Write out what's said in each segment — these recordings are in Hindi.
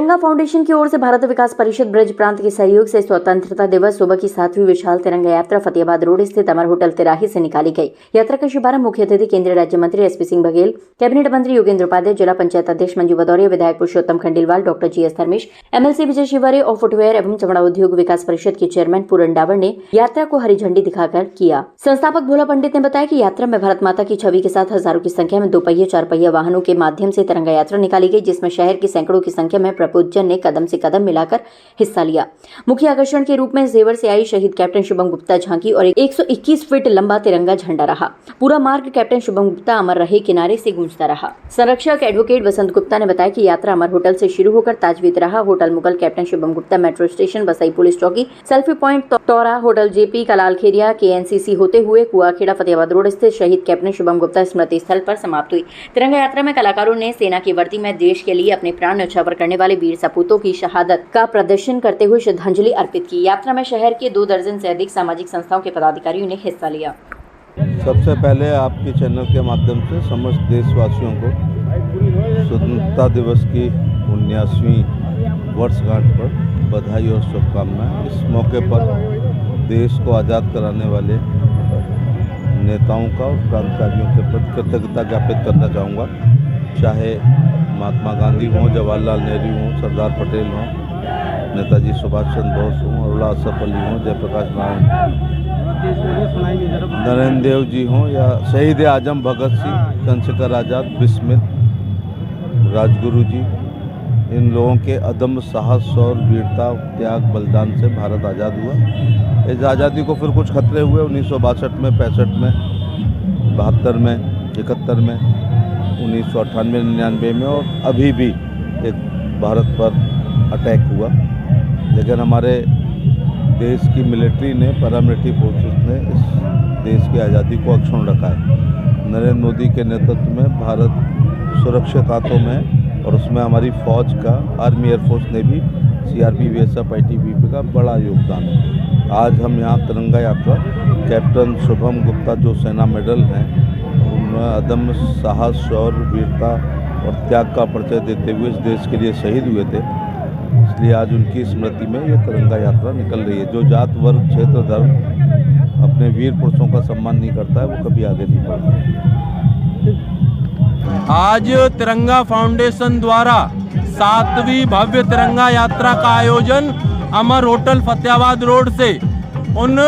तिरंगा फाउंडेशन की ओर से भारत विकास परिषद ब्रज प्रांत के सहयोग से स्वतंत्रता दिवस सुबह की 7वीं विशाल तिरंगा यात्रा फतेहाबाद रोड स्थित अमर होटल तिराही से निकाली गई। यात्रा का शुभारंभ मुख्य अतिथि केंद्रीय राज्य मंत्री एसपी सिंह बघेल, कैबिनेट मंत्री योगेंद्र उपाध्याय, जिला पंचायत अध्यक्ष मंजू भदौरिया, विधायक Purushottam Khandelwal, doctor GS Dharmesh, MLC Vijay Shivare और फुटवेयर एवं चमड़ा उद्योग विकास परिषद के चेयरमैन पूरन डावर ने यात्रा को हरी झंडी दिखाकर किया। संस्थापक भोला पंडित ने बताया कि यात्रा में भारत माता की छवि के साथ हजारों की संख्या में 2 पहिए 4 पहिया वाहनों के माध्यम से तिरंगा यात्रा निकाली गई, जिसमें शहर की सैकड़ों की संख्या में प्रबुद्धजन ने कदम से कदम मिलाकर हिस्सा लिया। मुख्य आकर्षण के रूप में जेवर से आई शहीद कैप्टन शुभम गुप्ता झांकी और 121 फीट लंबा तिरंगा झंडा रहा। पूरा मार्ग कैप्टन शुभम गुप्ता अमर रहे किनारे से गूंजता रहा। संरक्षक एडवोकेट बसंत गुप्ता ने बताया कि यात्रा अमर होटल से शुरू होकर ताजवीत रहा, hotel Mughal captain Shubham Gupta metro station, Basai police चौकी, सेल्फी पॉइंट तौरा, hotel JP, Kalal Kheria, KNCC होते हुए कुआखेड़ा फतेहाबाद रोड स्थित शहीद कैप्टन शुभम गुप्ता स्मृति स्थल पर समाप्त हुई। तिरंगा यात्रा में कलाकारों ने सेना की वर्दी में देश के लिए अपने प्राण न्यौछावर करने वाले वीर सपूतों की शहादत का प्रदर्शन करते हुए श्रद्धांजलि अर्पित की। यात्रा में शहर के 2 दर्जन से अधिक सामाजिक संस्थाओं के पदाधिकारियों ने हिस्सा लिया। सबसे पहले आपके चैनल के माध्यम से समस्त देशवासियों को स्वतंत्रता दिवस की 79वीं वर्षगांठ पर बधाई और शुभकामनाएं। इस मौके पर देश को आज़ाद कराने वाले नेताओं का और क्रांतिकारियों के प्रति कृतज्ञता ज्ञापित करना चाहूँगा। चाहे महात्मा गांधी हों, जवाहरलाल नेहरू हों, सरदार पटेल हों, नेताजी सुभाष चंद्र बोस हों, अरुणा असफ अली हों, जयप्रकाश नारायण, नरेंद्र देव जी हों या शहीद आजम भगत सिंह, चंद्रशेखर आज़ाद, बिस्मिल, राजगुरु जी, इन लोगों के अदम्य साहस और वीरता, त्याग, बलिदान से भारत आज़ाद हुआ। इस आज़ादी को फिर कुछ खतरे हुए 1962 में, 65 में, 72 में, 71 में, 1998-99 में और अभी भी एक भारत पर अटैक हुआ। लेकिन हमारे देश की मिलिट्री ने, पैरामिलिट्री फोर्सेस ने इस देश की आज़ादी को अक्षुण्ण रखा है। नरेंद्र मोदी के नेतृत्व में भारत सुरक्षित हाथों में और उसमें हमारी फौज का, आर्मी एयरफोर्स ने भी, सीआरपी, बीएसएफ, आईटीबीपी का बड़ा योगदान है। आज हम यहाँ तिरंगा यात्रा कैप्टन शुभम गुप्ता जो सेना मेडल हैं, उनमें अदम्य साहस और वीरता और त्याग का परिचय देते हुए इस देश के लिए शहीद हुए थे, इसलिए आज उनकी स्मृति में ये तिरंगा यात्रा निकल रही है। जो जात, वर्ग, क्षेत्र, धर्म अपने वीर पुरुषों का सम्मान नहीं करता है, वो कभी आगे नहीं बढ़ता। आज तिरंगा फाउंडेशन द्वारा 7वीं भव्य तिरंगा यात्रा का आयोजन अमर होटल फतेहाबाद रोड से उन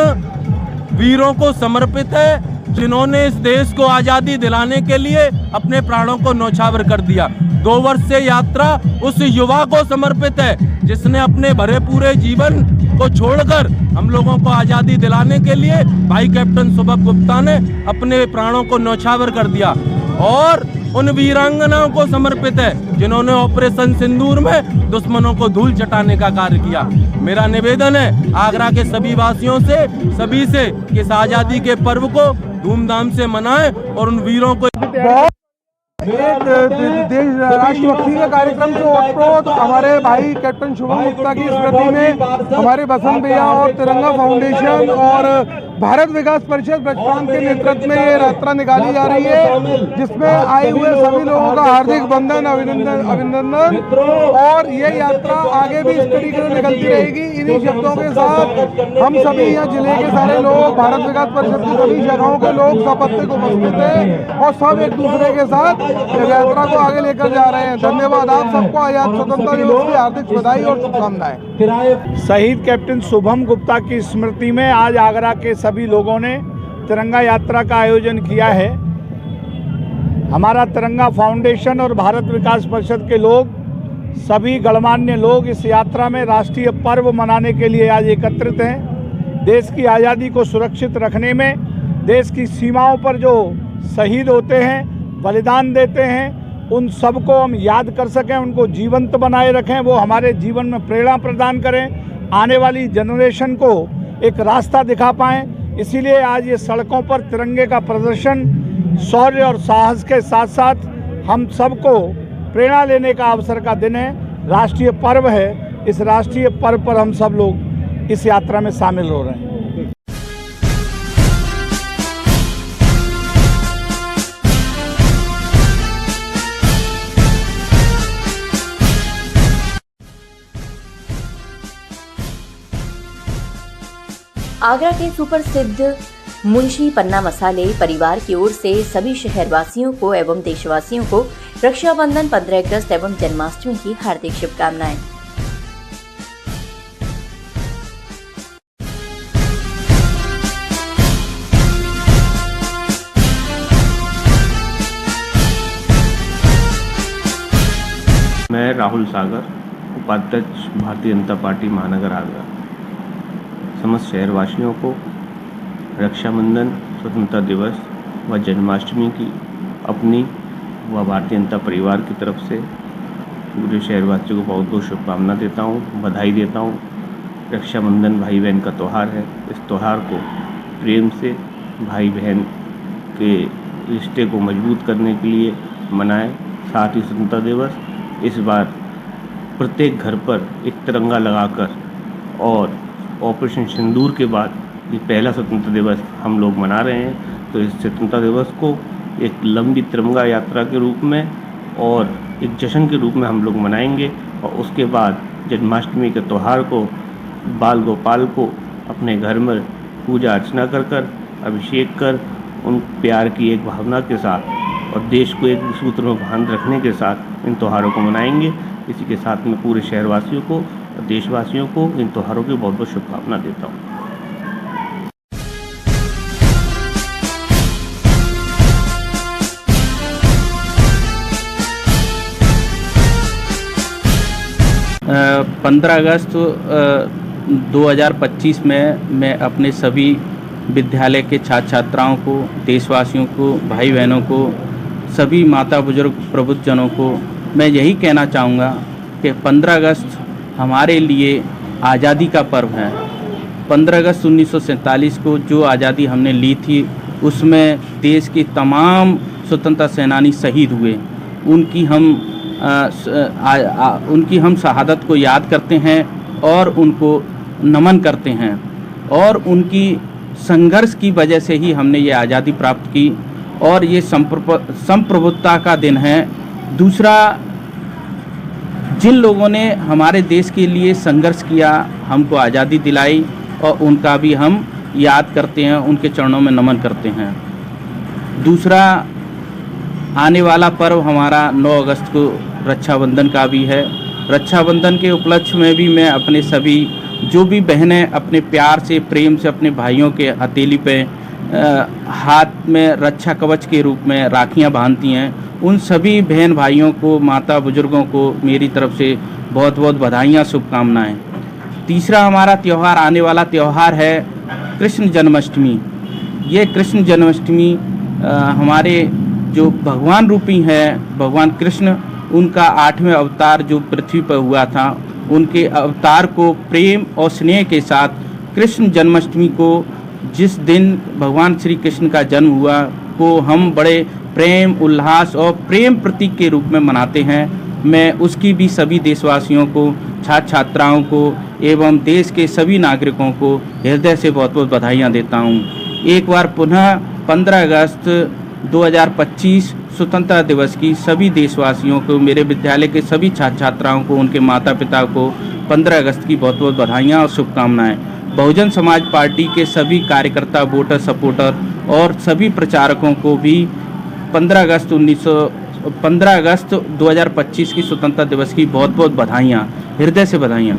वीरों को समर्पित है जिन्होंने इस देश को आज़ादी दिलाने के लिए अपने प्राणों को न्यौछावर कर दिया। 2 वर्ष से यात्रा उस युवा को समर्पित है जिसने अपने भरे पूरे जीवन को छोड़कर हम लोगों को आज़ादी दिलाने के लिए भाई कैप्टन शुभम गुप्ता ने अपने प्राणों को न्यौछावर कर दिया। और उन वीरांगनाओं को समर्पित है जिन्होंने ऑपरेशन सिंदूर में दुश्मनों को धूल चटाने का कार्य किया। मेरा निवेदन है आगरा के सभी वासियों से, सभी से कि इस आज़ादी के पर्व को धूमधाम से मनाएं और उन वीरों को राष्ट्रभक्ति का कार्यक्रम जो ओतप्रोत हमारे भाई कैप्टन शुभम गुप्ता की स्मृति में हमारे बसंत भैया और तिरंगा फाउंडेशन और भारत विकास परिषद ब्रज प्रांत के नेतृत्व में ये यात्रा निकाली जा रही है, जिसमें आए हुए सभी लोगों का हार्दिक बंधन, अभिनंदन। और ये यात्रा आगे भी इस तरीके से निकलती रहेगी। इन्हीं शब्दों के साथ हम सभी यहाँ जिले के सारे लोग, भारत विकास परिषद की सभी शाखाओं के लोग सपत्ते को उपस्थित हैं और सब एक दूसरे के साथ यात्रा को आगे लेकर जा रहे हैं। धन्यवाद। आप सबको आजाद स्वतंत्रता दिवस की हार्दिक बधाई और शुभकामनाएं। शहीद कैप्टन शुभम गुप्ता की स्मृति में आज आगरा के सभी लोगों ने तिरंगा यात्रा का आयोजन किया है। हमारा तिरंगा फाउंडेशन और भारत विकास परिषद के लोग, सभी गणमान्य लोग इस यात्रा में राष्ट्रीय पर्व मनाने के लिए आज एकत्रित हैं। देश की आज़ादी को सुरक्षित रखने में, देश की सीमाओं पर जो शहीद होते हैं, बलिदान देते हैं, उन सबको हम याद कर सकें, उनको जीवंत बनाए रखें, वो हमारे जीवन में प्रेरणा प्रदान करें, आने वाली जनरेशन को एक रास्ता दिखा पाएं। इसीलिए आज ये सड़कों पर तिरंगे का प्रदर्शन शौर्य और साहस के साथ साथ हम सबको प्रेरणा लेने का अवसर का दिन है, राष्ट्रीय पर्व है। इस राष्ट्रीय पर्व पर हम सब लोग इस यात्रा में शामिल हो रहे हैं। आगरा के सुप्रसिद्ध मुंशी पन्ना मसाले परिवार की ओर से सभी शहरवासियों को एवं देशवासियों को रक्षाबंधन, 15 अगस्त एवं जन्माष्टमी की हार्दिक शुभकामनाएं। मैं राहुल सागर, उपाध्यक्ष भारतीय जनता पार्टी महानगर आगरा, समस्त शहरवासियों को रक्षाबंधन, स्वतंत्रता दिवस व जन्माष्टमी की अपनी व भारतीय जनता परिवार की तरफ से पूरे शहरवासियों को बहुत बहुत शुभकामना देता हूँ, बधाई देता हूँ। रक्षाबंधन भाई बहन का त्यौहार है। इस त्यौहार को प्रेम से भाई बहन के रिश्ते को मजबूत करने के लिए मनाएं। साथ ही स्वतंत्रता दिवस इस बार प्रत्येक घर पर एक तिरंगा लगाकर और ऑपरेशन सिंदूर के बाद ये पहला स्वतंत्रता दिवस हम लोग मना रहे हैं। तो इस स्वतंत्रता दिवस को एक लंबी तिरंगा यात्रा के रूप में और एक जश्न के रूप में हम लोग मनाएंगे और उसके बाद जन्माष्टमी के त्यौहार को बाल गोपाल को अपने घर में पूजा अर्चना कर अभिषेक कर उन प्यार की एक भावना के साथ और देश को एक सूत्र में बांध रखने के साथ इन त्योहारों को मनाएंगे। इसी के साथ मैं पूरे शहरवासियों को और देशवासियों को इन त्योहारों की बहुत बहुत शुभकामना देता हूँ। पंद्रह अगस्त 2025 में मैं अपने सभी विद्यालय के छात्र छात्राओं को, देशवासियों को, भाई बहनों को, सभी माता बुजुर्ग प्रबुद्धजनों को मैं यही कहना चाहूँगा कि 15 अगस्त हमारे लिए आज़ादी का पर्व है। 15 अगस्त 1947 को जो आज़ादी हमने ली थी उसमें देश के तमाम स्वतंत्रता सेनानी शहीद हुए। उनकी हम शहादत को याद करते हैं और उनको नमन करते हैं और उनकी संघर्ष की वजह से ही हमने ये आज़ादी प्राप्त की और ये संप्रभुता का दिन है। दूसरा, जिन लोगों ने हमारे देश के लिए संघर्ष किया, हमको आज़ादी दिलाई और उनका भी हम याद करते हैं, उनके चरणों में नमन करते हैं। दूसरा, आने वाला पर्व हमारा 9 अगस्त को रक्षाबंधन का भी है। रक्षाबंधन के उपलक्ष्य में भी मैं अपने सभी जो भी बहनें अपने प्यार से, प्रेम से अपने भाइयों के हथेली पे हाथ में रक्षा कवच के रूप में राखियां बांधती हैं, उन सभी बहन भाइयों को, माता बुजुर्गों को मेरी तरफ से बहुत बहुत बधाइयाँ, शुभकामनाएं। तीसरा हमारा त्यौहार, आने वाला त्यौहार है कृष्ण जन्माष्टमी। ये कृष्ण जन्माष्टमी हमारे जो भगवान रूपी हैं, भगवान कृष्ण, उनका 8वें अवतार जो पृथ्वी पर हुआ था, उनके अवतार को प्रेम और स्नेह के साथ कृष्ण जन्माष्टमी को, जिस दिन भगवान श्री कृष्ण का जन्म हुआ, को हम बड़े प्रेम, उल्लास और प्रेम प्रतीक के रूप में मनाते हैं। मैं उसकी भी सभी देशवासियों को, छात्र छात्राओं को एवं देश के सभी नागरिकों को हृदय से बहुत बहुत बधाइयाँ देता हूँ। एक बार पुनः 15 अगस्त 2025 स्वतंत्रता दिवस की सभी देशवासियों को, मेरे विद्यालय के सभी छात्र छात्राओं को, उनके माता पिता को 15 अगस्त की बहुत बहुत बधाइयाँ और शुभकामनाएं। बहुजन समाज पार्टी के सभी कार्यकर्ता, वोटर, सपोर्टर और सभी प्रचारकों को भी 15 अगस्त 2025 की स्वतंत्रता दिवस की बहुत बहुत बधाइयाँ, हृदय से बधाइयाँ।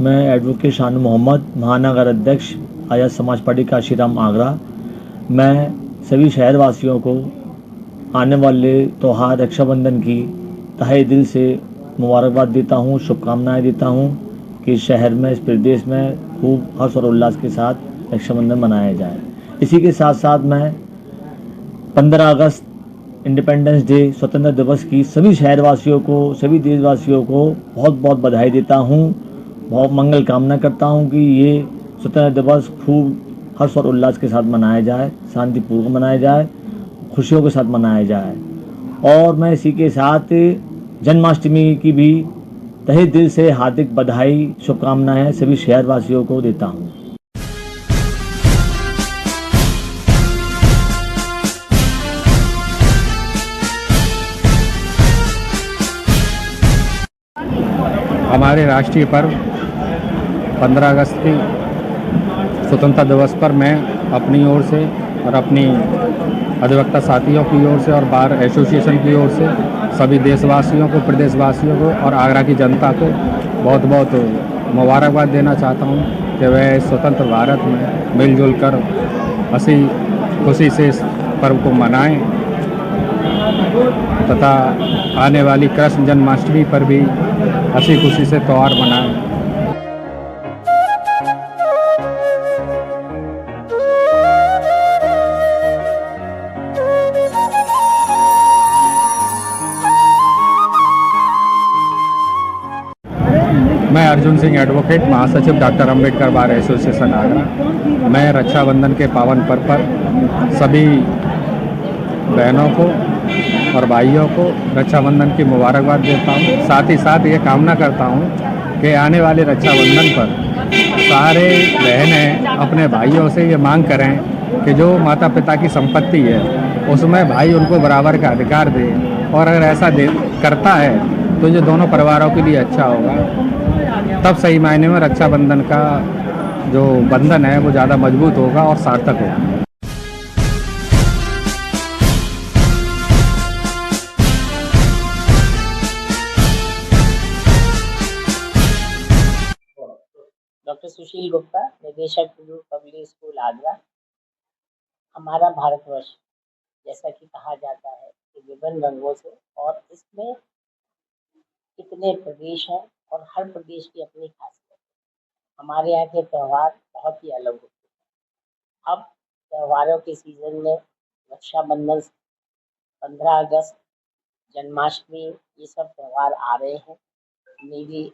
मैं एडवोकेट शानू मोहम्मद, महानगर अध्यक्ष आज़ाद समाज पार्टी काशीराम आगरा। मैं सभी शहरवासियों को आने वाले त्यौहार रक्षाबंधन की तहे दिल से मुबारकबाद देता हूँ, शुभकामनाएं देता हूँ कि शहर में, इस प्रदेश में खूब हर्ष और उल्लास के साथ रक्षाबंधन मनाया जाए। इसी के साथ साथ मैं 15 अगस्त इंडिपेंडेंस डे, स्वतंत्रता दिवस की सभी शहरवासियों को, सभी देशवासियों को बहुत बहुत बधाई देता हूँ। बहुत मंगल कामना करता हूँ कि ये स्वतंत्रता दिवस खूब हर्ष और उल्लास के साथ मनाया जाए, शांतिपूर्वक मनाया जाए, खुशियों के साथ मनाया जाए। और मैं इसी के साथ जन्माष्टमी की भी तहे दिल से हार्दिक बधाई, शुभकामनाएं सभी शहरवासियों को देता हूँ। हमारे राष्ट्रीय पर्व 15 अगस्त के स्वतंत्रता दिवस पर मैं अपनी ओर से और अपनी अधिवक्ता साथियों की ओर से और बार एसोसिएशन की ओर से सभी देशवासियों को, प्रदेशवासियों को और आगरा की जनता को बहुत बहुत मुबारकबाद देना चाहता हूँ कि वह इस स्वतंत्र भारत में मिलजुल कर हंसी खुशी से इस पर्व को मनाएं तथा आने वाली कृष्ण जन्माष्टमी पर भी हंसी खुशी से त्यौहार मनाएं। मैं अर्जुन सिंह एडवोकेट, महासचिव doctor Ambedkar bar association Agra. मैं रक्षाबंधन के पावन पर्व पर सभी बहनों को और भाइयों को रक्षाबंधन की मुबारकबाद देता हूँ। साथ ही साथ ये कामना करता हूँ कि आने वाले रक्षाबंधन पर सारे बहनें अपने भाइयों से ये मांग करें कि जो माता पिता की संपत्ति है उसमें भाई उनको बराबर का अधिकार दे, और अगर ऐसा करता है तो ये दोनों परिवारों के लिए अच्छा होगा। तब सही मायने में रक्षाबंधन का जो बंधन है वो ज़्यादा मजबूत होगा और सार्थक होगा। डॉक्टर सुशील गुप्ता, निदेशक पब्लिक स्कूल आगरा। हमारा भारतवर्ष जैसा कि कहा जाता है कि विभिन्न रंगों से, और इसमें कितने प्रदेश हैं और हर प्रदेश की अपनी खासियत है। हमारे यहाँ के त्यौहार बहुत ही अलग होते हैं। अब त्योहारों के सीजन में रक्षाबंधन, 15 अगस्त, जन्माष्टमी, ये सब त्यौहार आ रहे हैं। मेरी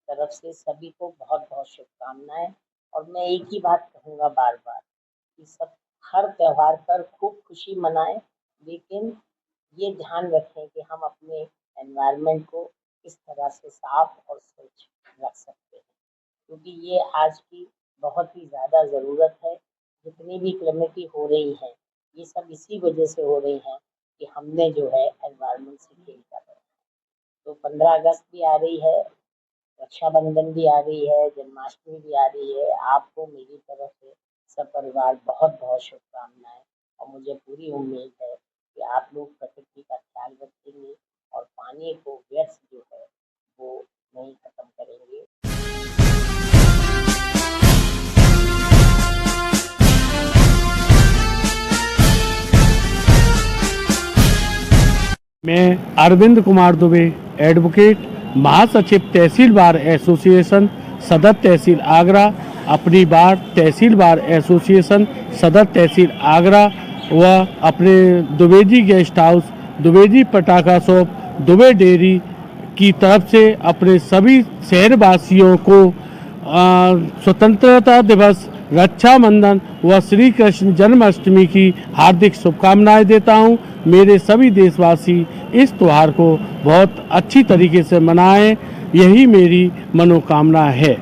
तरफ से सभी को बहुत बहुत शुभकामनाएं। और मैं एक ही बात कहूँगा बार बार कि सब हर त्यौहार पर खूब खुशी मनाएं, लेकिन ये ध्यान रखें कि हम अपने एनवायरनमेंट को किस तरह से साफ और स्वच्छ रख सकते हैं, क्योंकि ये आज की बहुत ही ज़्यादा ज़रूरत है। जितनी भी क्लेमिटी हो रही है ये सब इसी वजह से हो रही हैं कि हमने जो है एनवायरनमेंट से खेल कर रहे हैं। तो 15 अगस्त भी आ रही है, रक्षाबंधन भी आ रही है, जन्माष्टमी भी आ रही है। आपको मेरी तरफ से सब परिवार बहुत बहुत शुभकामनाएं, और मुझे पूरी उम्मीद है कि आप लोग प्रकृति का ख्याल रखेंगे और पानी को व्यर्थ जो है वो नहीं खत्म करेंगे। मैं अरविंद कुमार दुबे, एडवोकेट, महासचिव तहसील बार एसोसिएशन सदर तहसील आगरा, अपनी बार तहसील बार एसोसिएशन सदर तहसील आगरा व अपने द्विवेदी गेस्ट हाउस, द्विवेदी पटाखा शॉप, दुबे डेयरी की तरफ से अपने सभी शहरवासियों को स्वतंत्रता दिवस, रक्षाबंधन व श्री कृष्ण जन्माष्टमी की हार्दिक शुभकामनाएं देता हूं। मेरे सभी देशवासी इस त्यौहार को बहुत अच्छी तरीके से मनाएं, यही मेरी मनोकामना है।